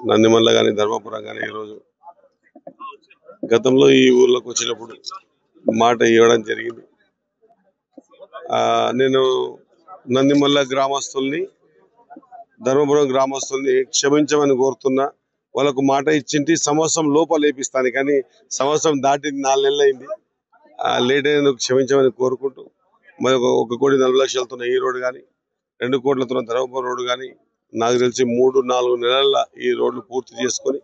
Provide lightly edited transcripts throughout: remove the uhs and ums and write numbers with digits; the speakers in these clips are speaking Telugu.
నందిమల్ల కానీ ధర్మపురం కానీ ఈరోజు గతంలో ఈ ఊర్లోకి వచ్చినప్పుడు మాట ఇవ్వడం జరిగింది. నేను నందిమల్ల గ్రామస్తుల్ని ధర్మపురం గ్రామస్తుల్ని క్షమించమని కోరుతున్నా. వాళ్ళకు మాట ఇచ్చింటి సంవత్సరం లోపల లేపిస్తాను, కానీ సంవత్సరం దాటి 4 నెలలు అయింది. లేట్ అయినందుకు క్షమించమని కోరుకుంటూ మరి 1,40,00,000తో ఈ రోడ్డు కానీ 2 కోట్లతో ధర్మపురం రోడ్డు కానీ నాకు తెలిసి 3-4 నెలల ఈ రోడ్లు పూర్తి చేసుకొని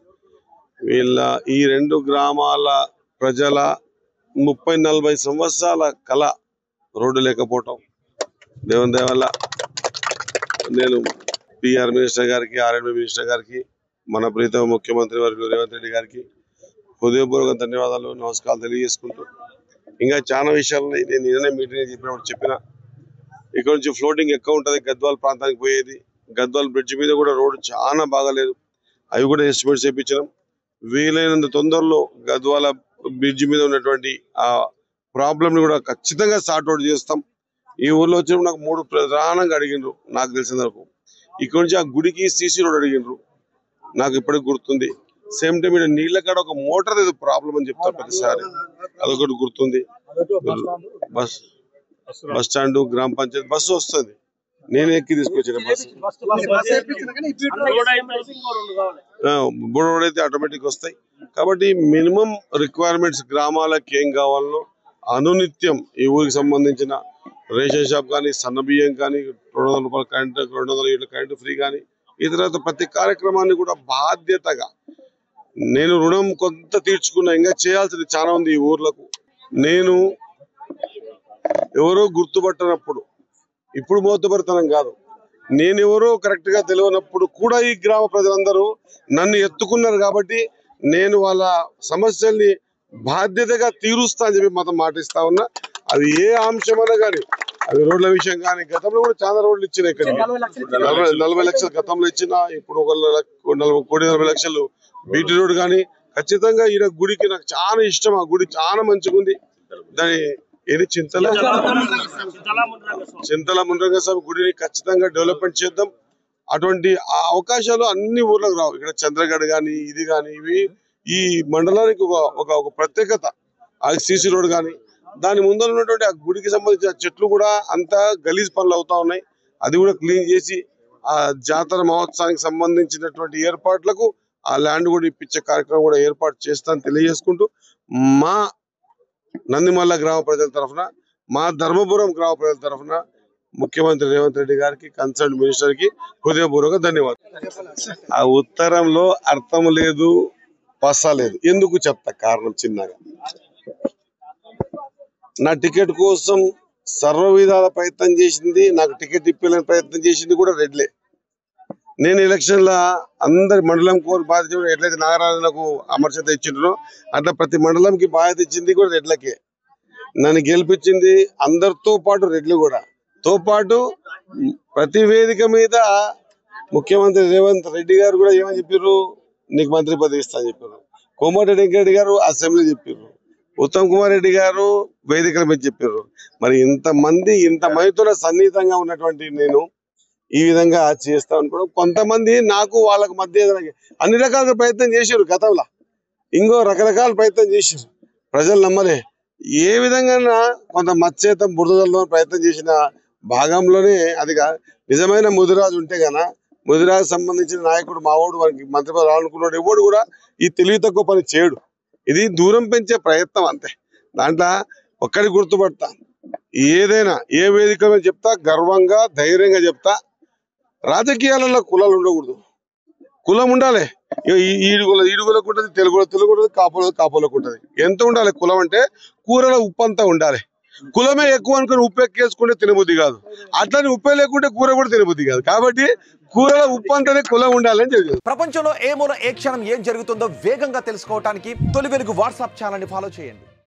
వీళ్ళ ఈ 2 గ్రామాల ప్రజల 30-40 సంవత్సరాల కళ రోడ్డు లేకపోవటం దేవుని దయ వల్ల నేను పిఆర్ మినిస్టర్ గారికి, ఆర్ఎండ్బి మినిస్టర్ గారికి, మన ప్రీతమ ముఖ్యమంత్రి వర్యులు రేవంత్ రెడ్డి గారికి హృదయపూర్వక ధన్యవాదాలు, నమస్కారాలు తెలియజేసుకుంటూ ఇంకా చాలా విషయాలు నేను నిన్ననే మీటింగ్ చెప్పినప్పుడు చెప్పిన. ఇక్కడ నుంచి ఫ్లోటింగ్ ఎక్కువ ఉంటుంది, గద్వాల్ ప్రాంతానికి పోయేది. గద్వాల్ బ్రిడ్జ్ మీద కూడా రోడ్డు చాలా బాగాలేదు, అవి కూడా ఎస్టిమేట్స్ చేయించినాం. వీలైనంత తొందరలో గద్వాల బ్రిడ్జ్ మీద ఉన్నటువంటి ఆ ప్రాబ్లమ్ని కూడా ఖచ్చితంగా సార్ట్ అవుట్ చేస్తాం. ఈ ఊర్లో వచ్చినప్పుడు నాకు 3 ప్రధానంగా అడిగినారు. నాకు తెలిసిన వరకు ఇక్కడ నుంచి ఆ గుడికి సీసీ రోడ్ అడిగినారు, నాకు ఇప్పటికి గుర్తుంది. సేమ్ టైం ఇక్కడ నీళ్ళ కాడ ఒక మోటార్ ఏదో ప్రాబ్లం అని చెప్తారు ప్రతిసారి, అదొకటి గుర్తుంది. బస్ స్టాండ్, గ్రామ పంచాయతీ బస్సు వస్తుంది, నేను ఎక్కి తీసుకొచ్చిన బస్సు బోర్డు అయితే ఆటోమేటిక్ వస్తాయి. కాబట్టి మినిమం రిక్వైర్మెంట్స్ గ్రామాలకు ఏం కావాలనో అనునిత్యం ఈ ఊరికి సంబంధించిన రేషన్ షాప్ కానీ, సన్న బియ్యం కానీ, 200 రూపాయల కరెంట్, 200 యూనిట్ల కరెంటు ఫ్రీ కానీ, ఈ తర్వాత ప్రతి కార్యక్రమాన్ని కూడా బాధ్యతగా నేను రుణం కొంత తీర్చుకున్నా. ఇంకా చేయాల్సింది చాలా ఉంది ఈ ఊర్లకు. నేను ఎవరో గుర్తుపట్టనప్పుడు, ఇప్పుడు మోతుపడతనం కాదు, నేను ఎవరో కరెక్ట్ గా తెలియనప్పుడు కూడా ఈ గ్రామ ప్రజలందరూ నన్ను ఎత్తుకున్నారు. కాబట్టి నేను వాళ్ళ సమస్యల్ని బాధ్యతగా తీరుస్తా అని చెప్పి మాత్రం మాటిస్తా ఉన్నా. అది ఏ అంశమైనా కానీ, అవి రోడ్ల విషయం కానీ, గతంలో కూడా చాలా రోడ్లు ఇచ్చిన, ఇక్కడ 40 లక్షలు గతంలో ఇచ్చిన, ఇప్పుడు 1,40,00,000 బీటీ రోడ్ కానీ ఖచ్చితంగా ఈ గుడికి నాకు చాలా ఇష్టం. ఆ గుడి చాలా మంచిగా ఉంది. దాని ఏది చింతల మునరంగ స్వామి గుడిని ఖచ్చితంగా డెవలప్మెంట్ చేద్దాం. అటువంటి అవకాశాలు అన్ని ఊర్లకు రావు. ఇక్కడ చంద్రగఢ్ కానీ, ఇది కానీ, ఇవి ఈ మండలానికి ఒక ప్రత్యేకత. ఆ సీసీ రోడ్ కానీ, దాని ముందర ఉన్నటువంటి ఆ గుడికి సంబంధించిన చెట్లు కూడా అంతా గలీజ్ పనులు అవుతా ఉన్నాయి. అది కూడా క్లీన్ చేసి ఆ జాతర మహోత్సవానికి సంబంధించినటువంటి ఏర్పాట్లకు ఆ ల్యాండ్ కూడా ఇప్పించే కార్యక్రమం కూడా ఏర్పాటు చేస్తానని తెలియజేసుకుంటూ, మా నందిమల్ల గ్రామ ప్రజల తరఫున, మా ధర్మపురం గ్రామ ప్రజల తరఫున ముఖ్యమంత్రి రేవంత్ రెడ్డి గారికి, కన్సర్న్ మినిస్టర్ కి హృదయపూర్వక ధన్యవాదాలు. ఆ ఉత్తరంలో అర్థం లేదు, పస లేదు. ఎందుకు చెప్తా కారణం చిన్నగా. నా టికెట్ కోసం సర్వ విధాల ప్రయత్నం చేసింది, నాకు టికెట్ ఇప్పించాలని ప్రయత్నం చేసింది కూడా రెడ్లే. నేను ఎలక్షన్ల అందరి మండలం కోరి బాధ్యత ఎట్లయితే నాగరాజులకు అమర్చత ఇచ్చిండ్రో అట్లా ప్రతి మండలంకి బాధ్యత ఇచ్చింది కూడా రెడ్లకే. నన్ను గెలిపించింది అందరితో పాటు రెడ్లు కూడా తో పాటు ప్రతి వేదిక మీద ముఖ్యమంత్రి రేవంత్ రెడ్డి గారు కూడా ఏమని చెప్పారు, నీకు మంత్రి పదవి ఇస్తా అని చెప్పారు. కోమటిరెడ్డి వెంకరెడ్డి గారు అసెంబ్లీ చెప్పారు, ఉత్తమ్ కుమార్ రెడ్డి గారు వేదికల మీద చెప్పారు. మరి ఇంతమందితో సన్నిహితంగా ఉన్నటువంటి నేను ఈ విధంగా చేస్తా అనుకోవడం, కొంతమంది నాకు వాళ్ళకి మధ్య అన్ని రకాలుగా ప్రయత్నం చేశారు గతంలో, ఇంకో రకరకాల ప్రయత్నం చేశారు, ప్రజలు నమ్మలే. ఏ విధంగా కొంత మత్చేతం బురదలో ప్రయత్నం చేసిన భాగంలోనే అది నిజమైన ముదిరాజు ఉంటే గన, ముదిరాజు సంబంధించిన నాయకుడు మావోడు వారికి మంత్రి పదవి రావాలనుకున్నాడు, ఎవడు కూడా ఈ తెలివి తక్కువ పని చేయడు. ఇది దూరం పెంచే ప్రయత్నం అంతే. దాంట్లో ఒక్కడి గుర్తుపడతా, ఏదైనా ఏ వేదిక మీద చెప్తా, గర్వంగా ధైర్యంగా చెప్తా, రాజకీయాలలో కులాలు ఉండకూడదు, కులం ఉండాలి. ఈడుగులకు ఉంటుంది, తెలుగు ఉంటుంది, కాపులకు ఉంటుంది. ఎంత ఉండాలి కులం అంటే కూరలో ఉప్పు అంతా ఉండాలి. కులమే ఎక్కువ అనుకుని ఉప్పు ఎక్కేసుకుంటే తినబుద్ధి కాదు, అట్లని ఉప్పే లేకుంటే కూర కూడా తినబుద్ధి కాదు. కాబట్టి కూరలో ఉప్పు అంతానే కులం ఉండాలని తెలియదు. ప్రపంచంలో ఏ మూల ఏ క్షణం ఏం జరుగుతుందో వేగంగా తెలుసుకోవడానికి తొలి వెలుగు వాట్సాప్ ఛానల్ ని ఫాలో చేయండి.